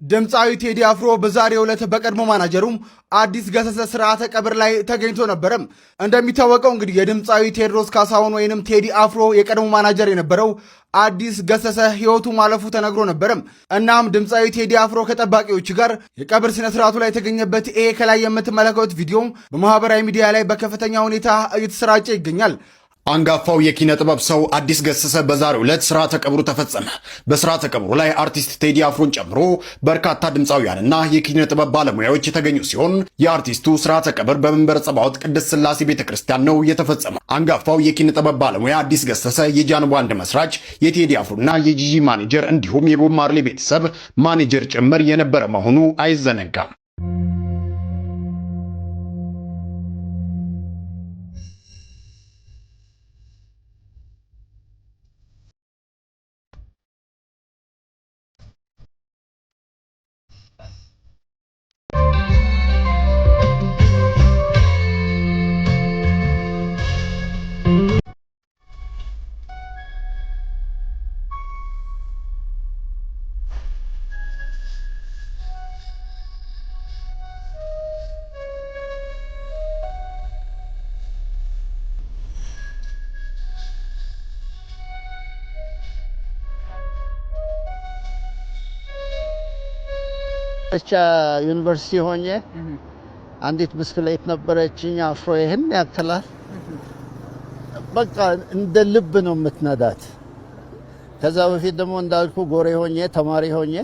ድምፃዊ ቴዲ አፍሮ በዛሬው ዕለት በቀድሞ ማናጀሩም አዲስ ገሰሰ ስርዓተ ቀብር ላይ ተገኝቶ ነበረም። እንደሚታወቀው እንግዲህ የድምፃዊ ቴዎድሮስ ካሳሁን ወይንም ቴዲ አፍሮ የቀድሞ ማናጀር የነበረው አዲስ ገሰሰ ህይወቱ ማለፉ ተነግሮ ነበረም። እናም ድምፃዊ ቴዲ አፍሮ ከጠባቂዎች ጋር የቀብር ስነ ስርዓቱ ላይ የተገኘበት ይሄ ከላይ የምትመለከቱት ቪዲዮም በማህበራዊ ሚዲያ ላይ በከፍተኛ ሁኔታ እየተሰራጨ ይገኛል። አንጋፋው የኪነ ጥበብ ሰው አዲስ ገሰሰ በዛሬው ዕለት ስርዓተ ቀብሩ ተፈጸመ። በስርዓተ ቀብሩ ላይ አርቲስት ቴዲ አፍሮን ጨምሮ በርካታ ድምፃውያንና የኪነ ጥበብ ባለሙያዎች የተገኙ ሲሆን የአርቲስቱ ስርዓተ ቀብር በመንበረ ጸባዖት ቅድስት ሥላሴ ቤተክርስቲያን ነው የተፈጸመው። አንጋፋው የኪነ ጥበብ ባለሙያ አዲስ ገሰሰ የጃን ባንድ መስራች፣ የቴዲ አፍሮና የጂጂ ማኔጀር እንዲሁም የቦብ ማርሌ ቤተሰብ ማኔጀር ጭምር የነበረ መሆኑ አይዘነጋም። ዩኒቨርሲቲ ሆኜ አንዲት ብስክሌት ነበረችኝ። አፍሮ ይሄን ያክላል። በቃ እንደ ልብ ነው የምትነዳት። ከዛ በፊት ደግሞ እንዳልኩ ጎሬ ሆኜ ተማሪ ሆኜ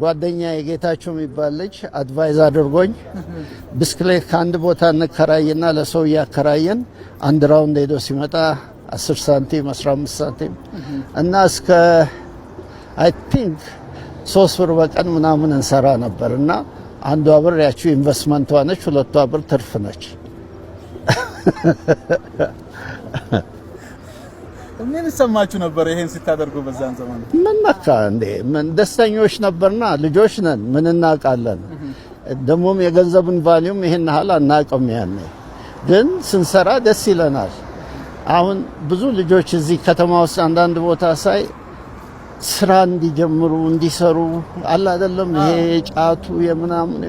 ጓደኛ የጌታቸው የሚባል ልጅ አድቫይዝ አድርጎኝ ብስክሌት ከአንድ ቦታ እንከራይና ለሰው እያከራየን አንድ ራውንድ ሄዶ ሲመጣ 10 ሳንቲም 15 ሳንቲም እና እስከ አይ ቲንክ 3 ብር በቀን ምናምን እንሰራ ነበርና አንዷ ብር ያቺው ኢንቨስትመንቷ ነች፣ ሁለቷ ብር ትርፍ ነች። ምን ሰማችሁ ነበር ይሄን ስታደርጉ በዛን ዘመን? ምን ነካ እንዴ? ምን ደስተኞች ነበርና ልጆች ነን፣ ምን እናውቃለን። ደሞም የገንዘብን ቫልዩም ይሄን ሐላ እናውቀም። ያኔ ግን ስንሰራ ደስ ይለናል። አሁን ብዙ ልጆች እዚህ ከተማ ውስጥ አንዳንድ ቦታ ሳይ ስራ እንዲጀምሩ እንዲሰሩ አለ አይደለም። ይሄ ጫቱ የምናምን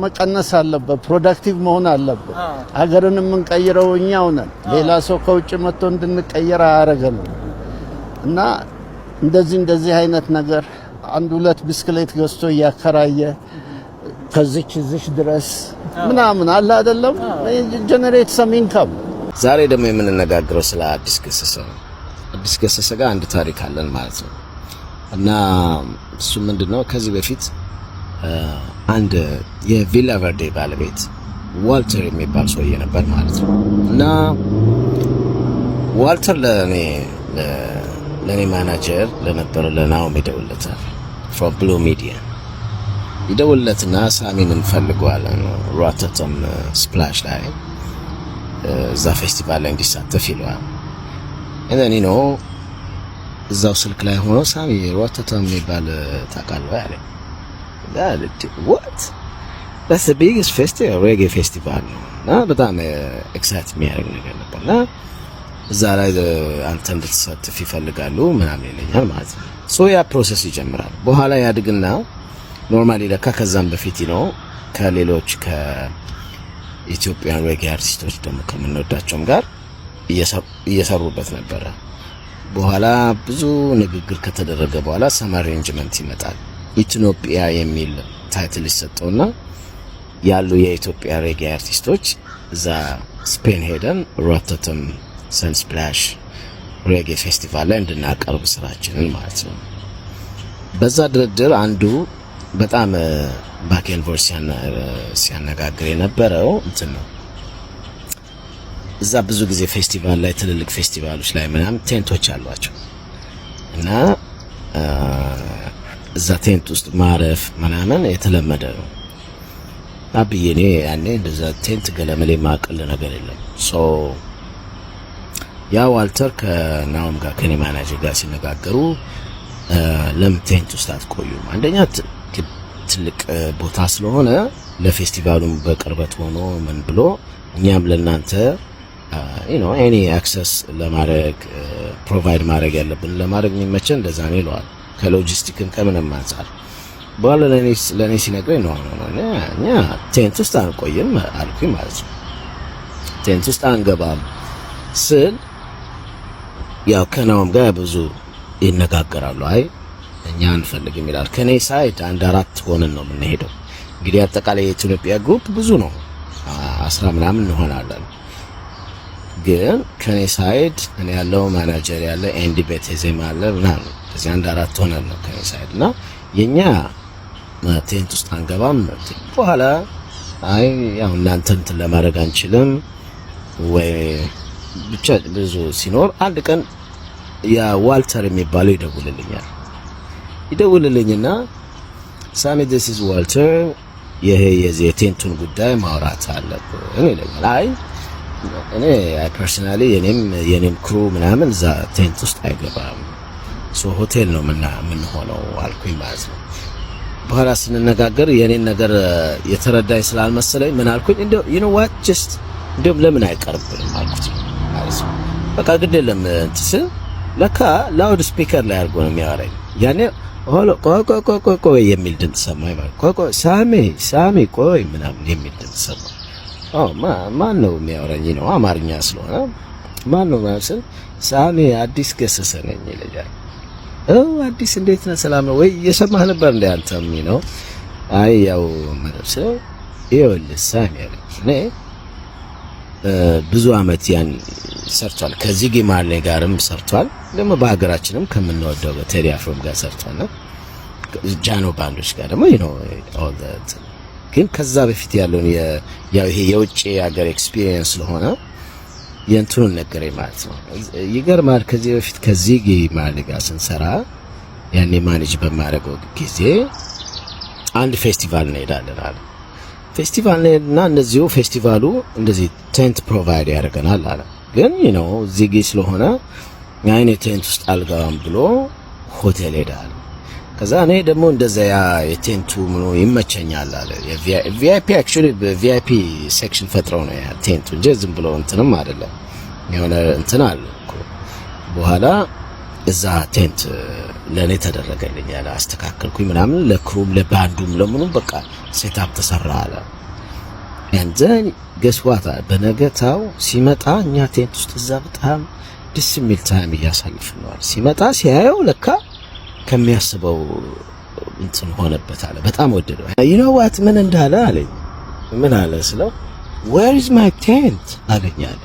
መቀነስ አለበት፣ ፕሮዳክቲቭ መሆን አለበት። ሀገርን የምንቀይረው እኛው ነን። ሌላ ሰው ከውጭ መጥቶ እንድንቀየር አያረገንም። እና እንደዚህ አይነት ነገር አንድ ሁለት ብስክሌት ገዝቶ እያከራየ ከዚች ድረስ ምናምን አለ አይደለም ጀነሬት ሰም ኢንካም። ዛሬ ደግሞ የምንነጋገረው ስለ አዲስ ገሰሰ ነው። አዲስ ገሰሰ ጋር አንድ ታሪክ አለን ማለት ነው። እና እሱ ምንድነው ከዚህ በፊት አንድ የቪላ ቨርዴ ባለቤት ዋልተር የሚባል ሰውዬ ነበር ማለት ነው። እና ዋልተር ለኔ ማናጀር ለነበረው ለናኦም ይደውልለታል። from Blue Media ይደውልለትና ሳሚን እንፈልገዋለን ሮተርዳም ስፕላሽ ላይ እዛ ፌስቲቫል ላይ እንዲሳተፍ ይለዋል። and then you know እዛው ስልክ ላይ ሆኖ ሳሚ ሮተርዳም የሚባል ታውቃለህ አለ። what that's the biggest festival reggae festival እና በጣም ኤክሳይት የሚያደርግ ነገር ነበርና እዛ ላይ አንተ እንድትሳተፍ ይፈልጋሉ ምናምን ይለኛል ማለት ነው። ሶ ያ ፕሮሰስ ይጀምራል። በኋላ ያድግና ኖርማሊ ለካ ከዛም በፊት ነው ከሌሎች ከኢትዮጵያን ሬጌ አርቲስቶች ደግሞ ከምንወዳቸውም ጋር እየሰሩበት ነበረ። በኋላ ብዙ ንግግር ከተደረገ በኋላ ሰም አሬንጅመንት ይመጣል። ኢትዮጵያ የሚል ታይትል ይሰጠውና ያሉ የኢትዮጵያ ሬጌ አርቲስቶች እዛ ስፔን ሄደን ሮተርዳም ሰንስፕላሽ ሬጌ ፌስቲቫል ላይ እንድናቀርብ ስራችንን ማለት ነው። በዛ ድርድር አንዱ በጣም ባኬን ቮርስ ሲያነጋግር የነበረው እንትን ነው። እዛ ብዙ ጊዜ ፌስቲቫል ላይ ትልልቅ ፌስቲቫሎች ላይ ምናምን ቴንቶች አሏቸው እና እዛ ቴንት ውስጥ ማረፍ ምናምን የተለመደ ነው። አብዬ እኔ ያኔ እንደዛ ቴንት ገለመሌ ማቀል ነገር የለም። ሶ ያ ዋልተር ከናኦም ጋር ከኔ ማናጀር ጋር ሲነጋገሩ ለምን ቴንት ውስጥ አትቆዩም? አንደኛ ትልቅ ቦታ ስለሆነ ለፌስቲቫሉም በቅርበት ሆኖ ምን ብሎ እኛም ለናንተ any access ለማድረግ ፕሮቫይድ ማድረግ ያለብን ለማድረግ የሚመቸን እንደዛ ነው ይለዋል። ከሎጂስቲክም ከምንም አንፃር በኋላ ለኔ ሲነግረኝ ነው እኛ ቴንት ውስጥ አንቆይም አልኩኝ ማለት ነው። ቴንት ውስጥ አንገባም ስል ያው ከናውም ጋር ብዙ ይነጋገራሉ። አይ እኛ አንፈልግም ይላል። ከኔ ሳይድ 1-4 ሆነን ነው የምንሄደው። እንግዲህ አጠቃላይ የኢትዮጵያ ግሩፕ ብዙ ነው 10 ምናምን እንሆናለን። ግን ከኔ ሳይድ እኔ ያለው ማናጀር ያለ ኤንዲ ቤቴዜም አለ ምናምን እዚህ 1-4 ሆነን ነው ከኔ ሳይድ እና የኛ ቴንት ውስጥ አንገባም። በኋላ አይ ያው እናንተ እንትን ለማድረግ አንችልም ወይ ብቻ ብዙ ሲኖር አንድ ቀን ያ ዋልተር የሚባለው ይደውልልኝና ሳሚ this is ዋልተር ይሄ የዚህ ቴንቱን ጉዳይ ማውራት አለብን ይለኛል። አይ እኔ ፐርሰናሊ የኔም ክሩ ምናምን እዛ ቴንት ውስጥ አይገባም ሆቴል ነው ምን ሆነው አልኩኝ ማለት ነው። በኋላ ስንነጋገር የኔን ነገር የተረዳኝ ስላልመሰለኝ ምን አልኩኝ እንደው you know what just እንደው ለምን አይቀርብም አልኩት ማለት ነው። በቃ ግድ የለም እንትስ ለካ ላውድ ስፒከር ላይ አድርጎ ነው የሚያወራኝ። ያኔ ሆሎ ቆይ የሚል ድምጽ ሰማኝ ማለት ቆይ ሳሚ ቆይ ምናምን የሚል ድምጽ ሰማኝ። ማን ነው የሚያወራኝ ነው አማርኛ ስለሆነ ማን ነው ማለት ሳሚ አዲስ ገሰሰ ነኝ ይለኛል። አዲስ እንዴት ነህ ሰላም ነው ወይ እየሰማህ ነበር እንደ አንተም ነው? አይ ያው ማለት ይኸውልህ ሳሚ አለኝ እኔ ብዙ አመት ያን ሰርቷል ከዚህ ጌማር ላይ ጋርም ሰርቷል ደግሞ በሀገራችንም ከምንወደው በቴዲ አፍሮም ጋር ሰርቷል ነው ጃኖ ባንዶች ጋር ደግሞ all that ግን ከዛ በፊት ያለውን ያው ይሄ የውጭ ሀገር ኤክስፒሪየንስ ስለሆነ የእንትኑን ነገረኝ ማለት ነው። ይገርማል ከዚህ በፊት ከዚህ ጌማር ጋር ስንሰራ ያኔ ማኔጅ በማድረገው ጊዜ አንድ ፌስቲቫል እንሄዳለን አለ። ፌስቲቫል ነውና እነዚሁ ፌስቲቫሉ እንደዚህ ቴንት ፕሮቫይድ ያደርገናል አለ። ግን እዚህ ጌ ስለሆነ ያኔ ቴንት ውስጥ አልገባም ብሎ ሆቴል ሄዳል። ከዛ እኔ ደግሞ እንደዛ የቴንቱ ምኑ ይመቸኛል አለ። የቪአይፒ አክቹሊ በቪአይፒ ሴክሽን ፈጥረው ነው ያ ቴንቱ እንጂ ዝም ብሎ እንትንም አይደለም የሆነ እንትን አለ እኮ። በኋላ እዛ ቴንት ለኔ ተደረገልኝ ያለ አስተካከልኩኝ ምናምን ለክሩም ለባንዱም ለምኑም በቃ ሴትአፕ ተሰራ አለ። and then guess what በነገታው ሲመጣ እኛ ቴንት ውስጥ እዛ በጣም ደስ የሚል ታይም እያሳለፍን ነው። ሲመጣ ሲያየው ለካ ከሚያስበው እንትን ሆነበት አለ። በጣም ወደደው። you know what ምን እንዳለ አለኝ። ምን አለ ስለው where is my tent አለኝ አለ።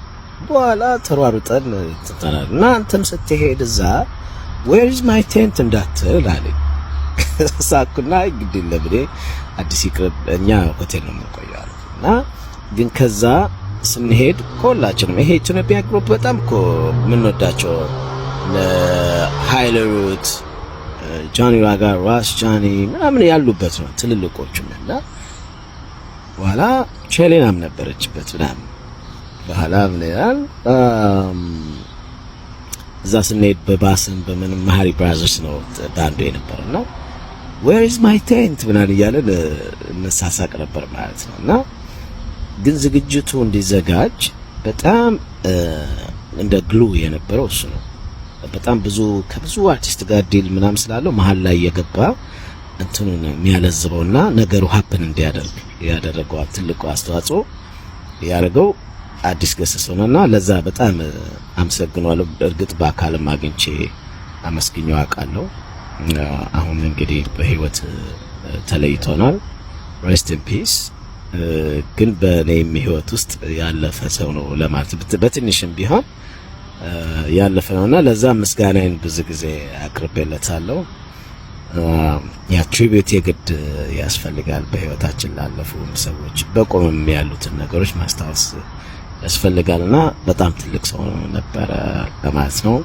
በኋላ ተሯሩጠን ተጠናል እና አንተም ስትሄድ እዛ where is my tent እንዳትል አለኝ። ሳኩና እንግዲህ ለብሬ አዲስ ይቅርብ እኛ ሆቴል ነው የምንቆየው እና ግን ከዛ ስንሄድ ኮላችንም ይሄ ኢትዮጵያ ግሩፕ በጣም እኮ የምንወዳቸው ለሃይለሩት ጆኒ ዋጋ ራስ ጆኒ ምናምን ያሉበት ነው ትልልቆቹም እና በኋላ ቼሌናም ነበረችበት ምናምን በኋላ ምን ይላል እዛ ስንሄድ በባስን በምንም ማሪ ብራዘርስ ነው ባንዱ የነበረና where is my tent ምናምን እያለን እንሳሳቅ ነበር ማለት ነው። እና ግን ዝግጅቱ እንዲዘጋጅ በጣም እንደ ግሉ የነበረው እሱ ነው። በጣም ከብዙ አርቲስት ጋር ዲል ምናምን ስላለው መሀል ላይ የገባ እንትኑን የሚያለዝበውና ነገሩ ሀፕን እንዲያደርግ ያደረገው ትልቁ አስተዋጽኦ ያደረገው አዲስ ገሰሰ ነውና ለዛ በጣም አመሰግናለሁ። እርግጥ በአካልም አግኝቼ አመስግኘው አውቃለሁ። አሁን እንግዲህ በህይወት ተለይቶናል። ሬስት ኢን ፒስ። ግን በኔም ህይወት ውስጥ ያለፈ ሰው ነው ለማለት በትንሽም ቢሆን ያለፈ ነውና ለዛ ምስጋናዬን ብዙ ጊዜ አቅርቤለታለሁ። ያ ትሪቢዩት የግድ ያስፈልጋል በህይወታችን ላለፉ ሰዎች በቆምም ያሉትን ነገሮች ማስታወስ ያስፈልጋልና በጣም ትልቅ ሰው ነበረ ለማለት ነው።